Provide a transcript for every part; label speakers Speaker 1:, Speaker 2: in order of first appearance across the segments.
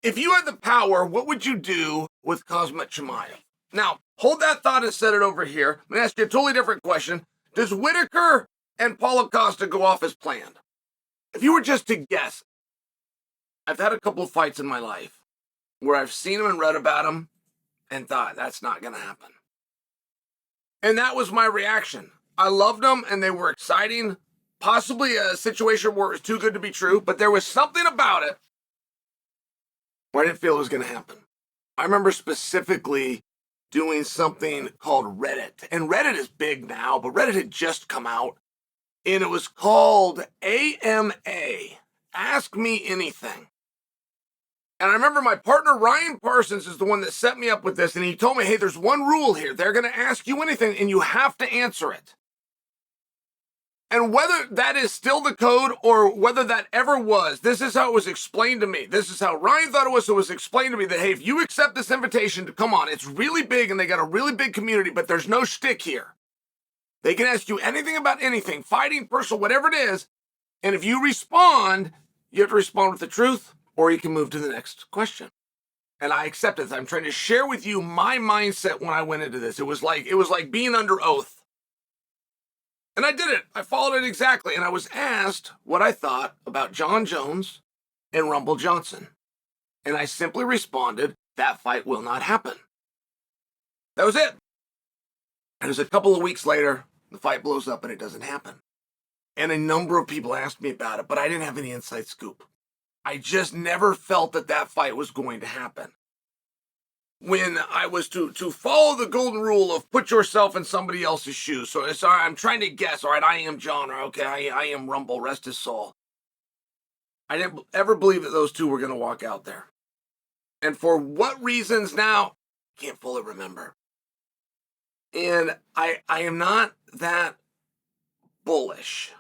Speaker 1: If you had the power, what would you do with Khamzat Chimaev? Now, hold that thought and set it over here. I'm going to ask you a totally different question. Does Whittaker and Paulo Costa go off as planned? If you were just to guess, I've had a couple of fights in my life where I've seen them and read about them and thought, that's not going to happen. And that was my reaction. I loved them and they were exciting. Possibly a situation where it was too good to be true, but there was something about it where I didn't feel it was going to happen. I remember specifically doing something called Reddit. And Reddit is big now, but Reddit had just come out. And it was called AMA, Ask Me Anything. And I remember my partner, Ryan Parsons, is the one that set me up with this. And he told me, hey, there's one rule here. They're going to ask you anything, and you have to answer it. And whether that is still the code or whether that ever was, this is how it was explained to me. This is how Ryan thought it was. So it was explained to me that, hey, if you accept this invitation to come on, it's really big and they got a really big community, but there's no shtick here. They can ask you anything about anything, fighting, personal, whatever it is. And if you respond, you have to respond with the truth or you can move to the next question. And I accept it. I'm trying to share with you my mindset when I went into this. It was like being under oath. And I did it. I followed it exactly. And I was asked what I thought about Jon Jones and Rumble Johnson. And I simply responded, that fight will not happen. That was it. And it was a couple of weeks later, the fight blows up and it doesn't happen. And a number of people asked me about it, but I didn't have any inside scoop. I just never felt that that fight was going to happen. When I was to follow the golden rule of put yourself in somebody else's shoes. So it's all right, I'm trying to guess. All right, I am Jon, or okay, I am Rumble, rest his soul. I didn't ever believe that those two were going to walk out there. And for what reasons now, I can't fully remember. And I am not that bullish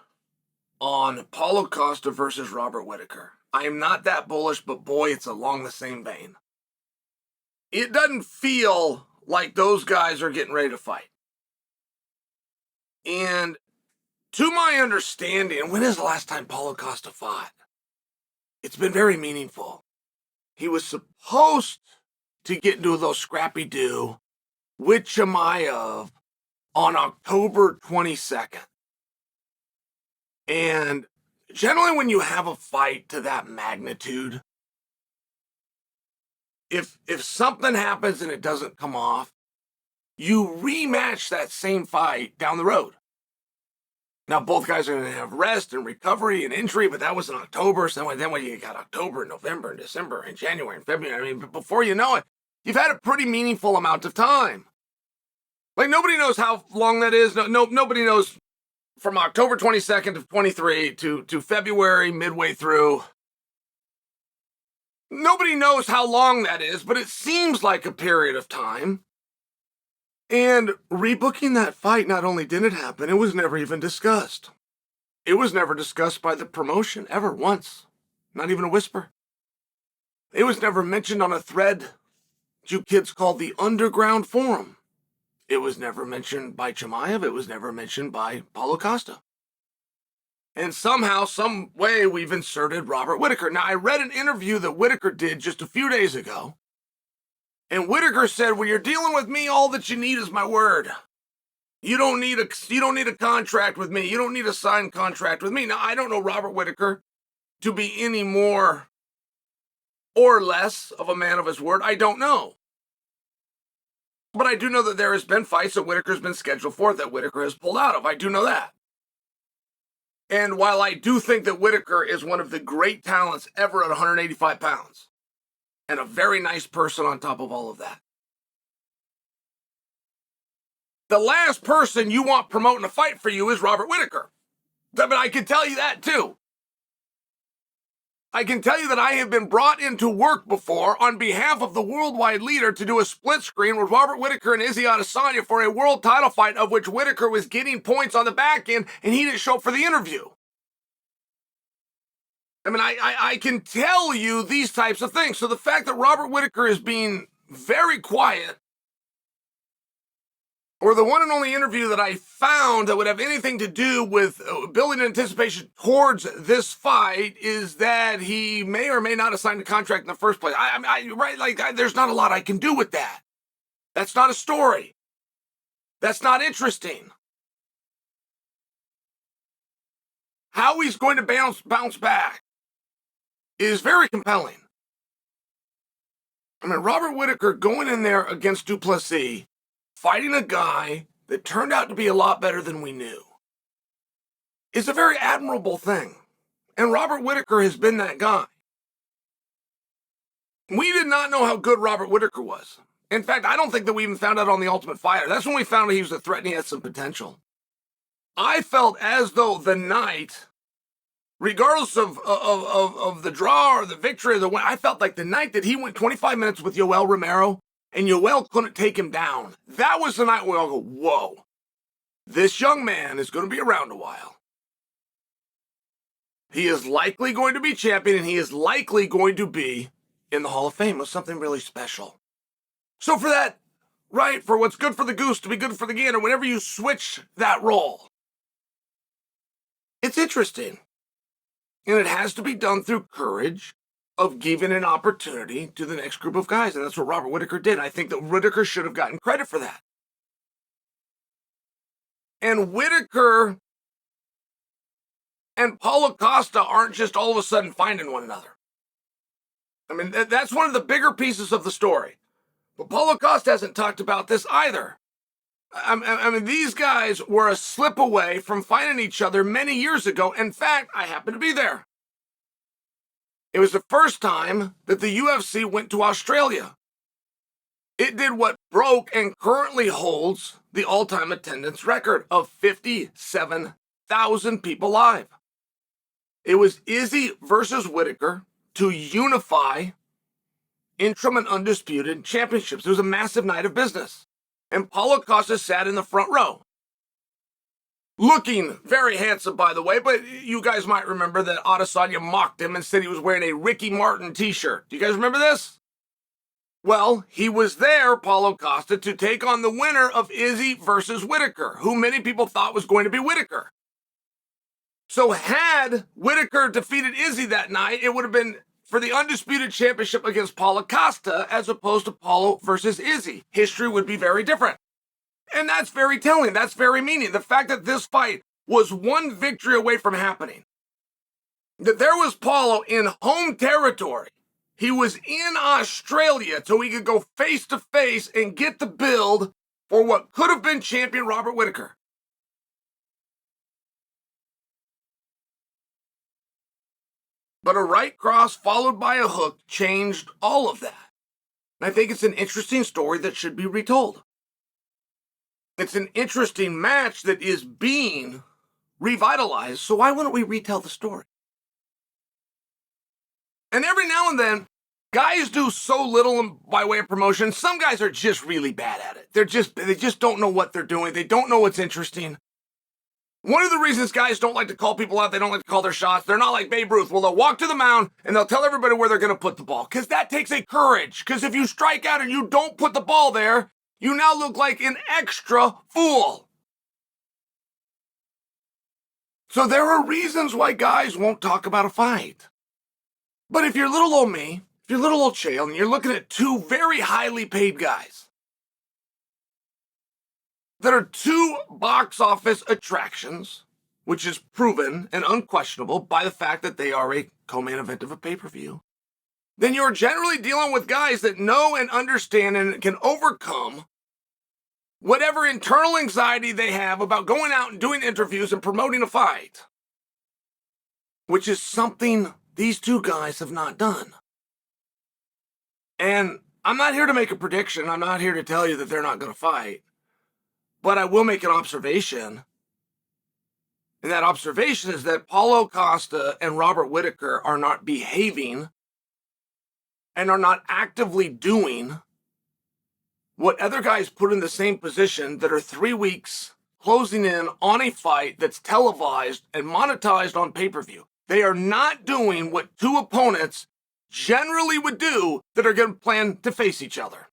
Speaker 1: on Paulo Costa versus Robert Whittaker. I am not that bullish, but boy, it's along the same vein. It doesn't feel like those guys are getting ready to fight. And to my understanding, when is the last time Paulo Costa fought? It's been very meaningful. He was supposed to get into those scrappy-do with Chimaev on October 22nd. And generally when you have a fight to that magnitude, if something happens and it doesn't come off, you rematch that same fight down the road. Now, both guys are going to have rest and recovery and injury, but that was in October. So then when you got October, November, and December, and January, and February, I mean, before you know it, you've had a pretty meaningful amount of time. Like, nobody knows how long that is. Nobody knows from October 22nd of 23 to February, midway through. Nobody knows how long that is, but it seems like a period of time. And rebooking that fight, not only didn't happen, it was never even discussed. It was never discussed by the promotion, ever, once. Not even a whisper. It was never mentioned on a thread you kids call the Underground Forum. It was never mentioned by Chimaev. It was never mentioned by Paulo Costa. And somehow, some way, we've inserted Robert Whittaker. Now, I read an interview that Whittaker did just a few days ago. And Whittaker said, when you're dealing with me, all that you need is my word. You don't need a contract with me. You don't need a signed contract with me. Now, I don't know Robert Whittaker to be any more or less of a man of his word. I don't know. But I do know that there has been fights that Whittaker's been scheduled for that Whittaker has pulled out of. I do know that. And while I do think that Whittaker is one of the great talents ever at 185 pounds, and a very nice person on top of all of that, the last person you want promoting a fight for you is Robert Whittaker. But I can tell you that too. I can tell you that I have been brought into work before on behalf of the worldwide leader to do a split screen with Robert Whittaker and Izzy Adesanya for a world title fight of which Whittaker was getting points on the back end and he didn't show up for the interview. I mean, I can tell you these types of things. So the fact that Robert Whittaker is being very quiet or the one and only interview that I found that would have anything to do with building anticipation towards this fight is that he may or may not have signed a contract in the first place. There's not a lot I can do with that. That's not a story. That's not interesting. How he's going to bounce back is very compelling. I mean, Robert Whittaker going in there against Duplessis, fighting a guy that turned out to be a lot better than we knew, is a very admirable thing. And Robert Whittaker has been that guy. We did not know how good Robert Whittaker was. In fact, I don't think that we even found out on The Ultimate Fighter. That's when we found out he was a threat and he had some potential. I felt as though the night, regardless of the draw or the victory or the win, I felt like the night that he went 25 minutes with Yoel Romero and Yoel couldn't take him down, that was the night where I'll go, whoa, this young man is going to be around a while. He is likely going to be champion, and he is likely going to be in the Hall of Fame with something really special. So for that, right, for what's good for the goose to be good for the gander, whenever you switch that role, it's interesting. And it has to be done through courage of giving an opportunity to the next group of guys. And that's what Robert Whittaker did. I think that Whittaker should have gotten credit for that. And Whittaker and Paulo Costa aren't just all of a sudden finding one another. I mean, that's one of the bigger pieces of the story. But Paulo Costa hasn't talked about this either. I mean, these guys were a slip away from finding each other many years ago. In fact, I happened to be there. It was the first time that the UFC went to Australia. It did what broke and currently holds the all-time attendance record of 57,000 people live. It was Izzy versus Whittaker to unify interim and undisputed championships. It was a massive night of business. And Paulo Costa sat in the front row. Looking very handsome, by the way, but you guys might remember that Adesanya mocked him and said he was wearing a Ricky Martin t-shirt. Do you guys remember this? Well, he was there, Paulo Costa, to take on the winner of Izzy versus Whittaker, who many people thought was going to be Whittaker. So had Whittaker defeated Izzy that night, it would have been for the undisputed championship against Paulo Costa as opposed to Paulo versus Izzy. History would be very different. And that's very telling. That's very meaning. The fact that this fight was one victory away from happening. That there was Paulo in home territory. He was in Australia so he could go face to face and get the build for what could have been champion Robert Whittaker. But a right cross followed by a hook changed all of that. And I think it's an interesting story that should be retold. It's an interesting match that is being revitalized, so why wouldn't we retell the story? And every now and then, guys do so little by way of promotion. Some guys are just really bad at it. They just don't know what they're doing. They don't know what's interesting. One of the reasons guys don't like to call people out, they don't like to call their shots, they're not like Babe Ruth. Well, they'll walk to the mound and they'll tell everybody where they're going to put the ball. Because that takes a courage. Because if you strike out and you don't put the ball there, you now look like an extra fool. So there are reasons why guys won't talk about a fight. But if you're little old me, if you're little old Chael, and you're looking at two very highly paid guys that are two box office attractions, which is proven and unquestionable by the fact that they are a co-main event of a pay-per-view, then you're generally dealing with guys that know and understand and can overcome whatever internal anxiety they have about going out and doing interviews and promoting a fight, which is something these two guys have not done. And I'm not here to make a prediction. I'm not here to tell you that they're not going to fight. But I will make an observation. And that observation is that Paulo Costa and Robert Whittaker are not behaving and are not actively doing what other guys put in the same position that are 3 weeks closing in on a fight that's televised and monetized on pay-per-view. They are not doing what two opponents generally would do that are going to plan to face each other.